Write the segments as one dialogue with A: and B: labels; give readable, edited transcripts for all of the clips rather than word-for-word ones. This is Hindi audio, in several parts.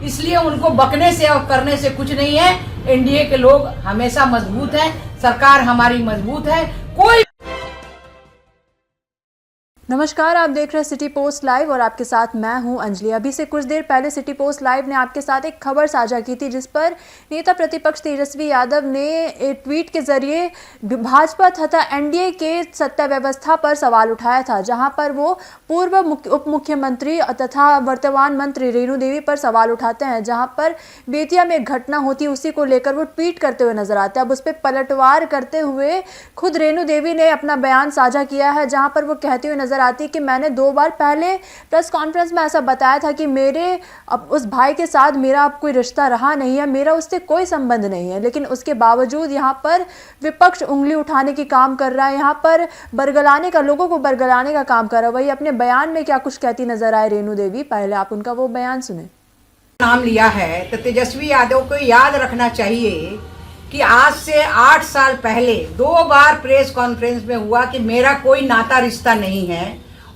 A: इसलिए उनको बकने से और करने से कुछ नहीं है। एनडीए के लोग हमेशा मजबूत हैं, सरकार हमारी मजबूत है। कोई
B: नमस्कार, आप देख रहे हैं सिटी पोस्ट लाइव और आपके साथ मैं हूं अंजलि। अभी से कुछ देर पहले सिटी पोस्ट लाइव ने आपके साथ एक खबर साझा की थी जिस पर नेता प्रतिपक्ष तेजस्वी यादव ने एक ट्वीट के जरिए भाजपा तथा एनडीए के सत्ता व्यवस्था पर सवाल उठाया था, जहां पर वो पूर्व उप मुख्यमंत्री तथा वर्तमान मंत्री रेणु देवी पर सवाल उठाते हैं। जहां पर बेतिया में एक घटना होती है उसी को लेकर वो ट्वीट करते हुए नजर आते हैं। अब उस पर पलटवार करते हुए खुद रेणु देवी ने अपना बयान साझा किया है, जहां पर वो कहते हुए नजर आती कि मैंने 2 बार पहले प्रेस कॉन्फ्रेंस में ऐसा बताया था कि मेरे उस भाई के साथ मेरा अब कोई रिश्ता रहा नहीं है, मेरा उससे कोई संबंध नहीं है। लेकिन उसके बावजूद यहाँ पर विपक्ष उंगली उठाने की काम कर रहा है, यहाँ पर बरगलाने का, लोगों को बरगलाने का काम कर रहा है। वही अपने बयान में क्या कुछ कहती नजर आए रेणु देवी, पहले आप उनका वो बयान सुने।
A: नाम लिया है तो तेजस्वी यादव को याद रखना चाहिए कि आज से 8 साल पहले 2 बार प्रेस कॉन्फ्रेंस में हुआ कि मेरा कोई नाता रिश्ता नहीं है,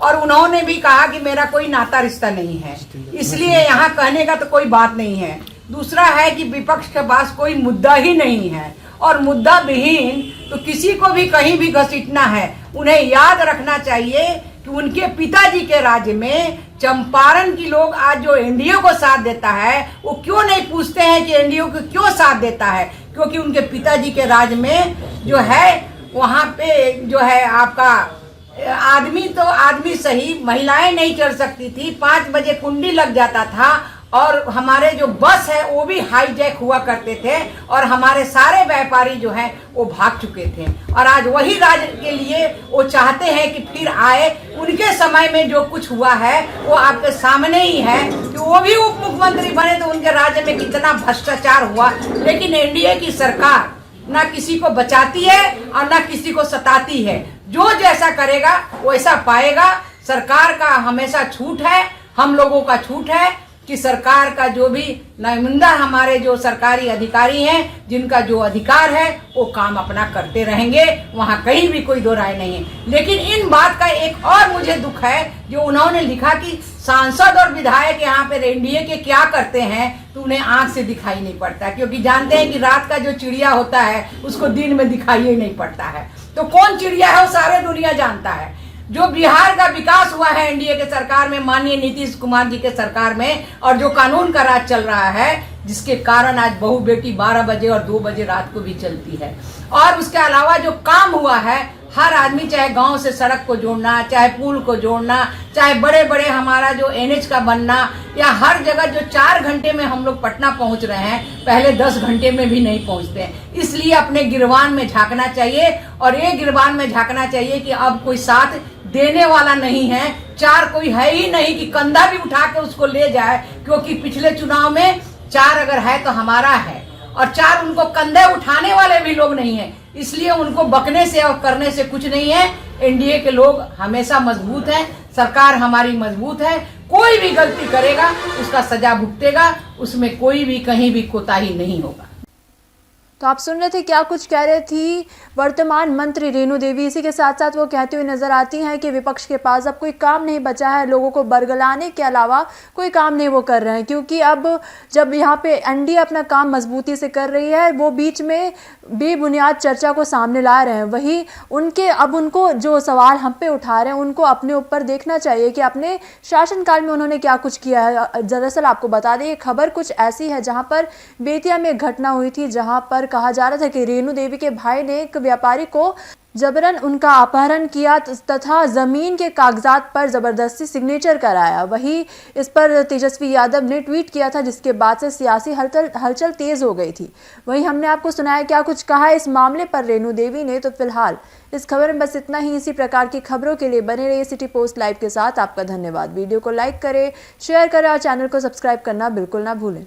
A: और उन्होंने भी कहा कि मेरा कोई नाता रिश्ता नहीं है, इसलिए यहाँ कहने का तो कोई बात नहीं है। दूसरा है कि विपक्ष के पास कोई मुद्दा ही नहीं है, और मुद्दा विहीन तो किसी को भी कहीं भी घसीटना है। उन्हें याद रखना चाहिए कि उनके पिताजी के राज्य में चंपारण की लोग आज जो एनडीए को साथ देता है वो क्यों नहीं पूछते हैं कि एनडीए को क्यों साथ देता है, क्योंकि उनके पिताजी के राज्य में जो है वहाँ पे जो है आपका आदमी सही, महिलाएं नहीं चढ़ सकती थी, 5 बजे कुंडी लग जाता था, और हमारे जो बस है वो भी हाईजैक हुआ करते थे, और हमारे सारे व्यापारी जो हैं वो भाग चुके थे। और आज वही राज्य के लिए वो चाहते हैं कि फिर आए। उनके समय में जो कुछ हुआ है वो आपके सामने ही है कि वो भी उप मुख्यमंत्री बने तो उनके राज्य में कितना भ्रष्टाचार हुआ। लेकिन एनडीए की सरकार ना किसी को बचाती है और ना किसी को सताती है, जो जैसा करेगा वैसा पाएगा। सरकार का हमेशा छूट है, हम लोगों का छूट है कि सरकार का जो भी नुमाइंदा, हमारे जो सरकारी अधिकारी हैं, जिनका जो अधिकार है वो काम अपना करते रहेंगे, वहाँ कहीं भी कोई दो राय नहीं है। लेकिन इन बात का एक और मुझे दुख है जो उन्होंने लिखा कि सांसद और विधायक यहाँ पे एनडीए के क्या करते हैं, तो उन्हें आंख से दिखाई नहीं पड़ता, क्योंकि जानते हैं कि रात का जो चिड़िया होता है उसको दिन में दिखाई ही नहीं पड़ता है। तो कौन चिड़िया है वो सारे दुनिया जानता है। जो बिहार का विकास हुआ है एनडीए के सरकार में, माननीय नीतीश कुमार जी के सरकार में, और जो कानून का राज चल रहा है, जिसके कारण आज बहू बेटी 12 बजे और 2 बजे रात को भी चलती है। और उसके अलावा जो काम हुआ है, हर आदमी, चाहे गांव से सड़क को जोड़ना, चाहे पुल को जोड़ना, चाहे बड़े बड़े हमारा जो एनएच का बनना, या हर जगह जो 4 घंटे में हम लोग पटना पहुंच रहे हैं, पहले 10 घंटे में भी नहीं पहुंचते हैं। इसलिए अपने गिरबान में झांकना चाहिए, और ये गिरबान में झांकना चाहिए कि अब कोई साथ देने वाला नहीं है, 4 कोई है ही नहीं कि कंधा भी उठा के उसको ले जाए, क्योंकि पिछले चुनाव में 4 अगर है तो हमारा है, और 4 उनको कंधे उठाने वाले भी लोग नहीं है। इसलिए उनको बकने से और करने से कुछ नहीं है। एनडीए के लोग हमेशा मजबूत हैं, सरकार हमारी मजबूत है। कोई भी गलती करेगा उसका सजा भुगतेगा, उसमें कोई भी कहीं भी कोताही नहीं होगा।
B: तो आप सुन रहे थे क्या कुछ कह रही थी वर्तमान मंत्री रेणु देवी। इसी के साथ साथ वो कहती हुई नजर आती हैं कि विपक्ष के पास अब कोई काम नहीं बचा है, लोगों को बरगलाने के अलावा कोई काम नहीं वो कर रहे हैं, क्योंकि अब जब यहाँ पे एनडीए अपना काम मजबूती से कर रही है, वो बीच में बेबुनियाद चर्चा को सामने ला रहे हैं। वही उनको जो सवाल हम पे उठा रहे हैं उनको अपने ऊपर देखना चाहिए कि अपने शासनकाल में उन्होंने क्या कुछ किया है। दरअसल आपको बता दें, ये खबर कुछ ऐसी है जहाँ पर बेतिया में एक घटना हुई थी, जहाँ पर कहा जा रहा था कि रेणु देवी के भाई ने एक व्यापारी को जबरन उनका अपहरण किया तथा जमीन के कागजात पर जबरदस्ती सिग्नेचर कराया। वही इस पर तेजस्वी यादव ने ट्वीट किया था, जिसके बाद से सियासी हलचल तेज हो गई थी। वही हमने आपको सुनाया क्या कुछ कहा इस मामले पर रेणु देवी ने। तो फिलहाल इस खबर में बस इतना ही। इसी प्रकार की खबरों के लिए बने रहिए सिटी पोस्ट लाइव के साथ। आपका धन्यवाद। वीडियो को लाइक करें, शेयर करें और चैनल को सब्सक्राइब करना बिल्कुल ना भूलें।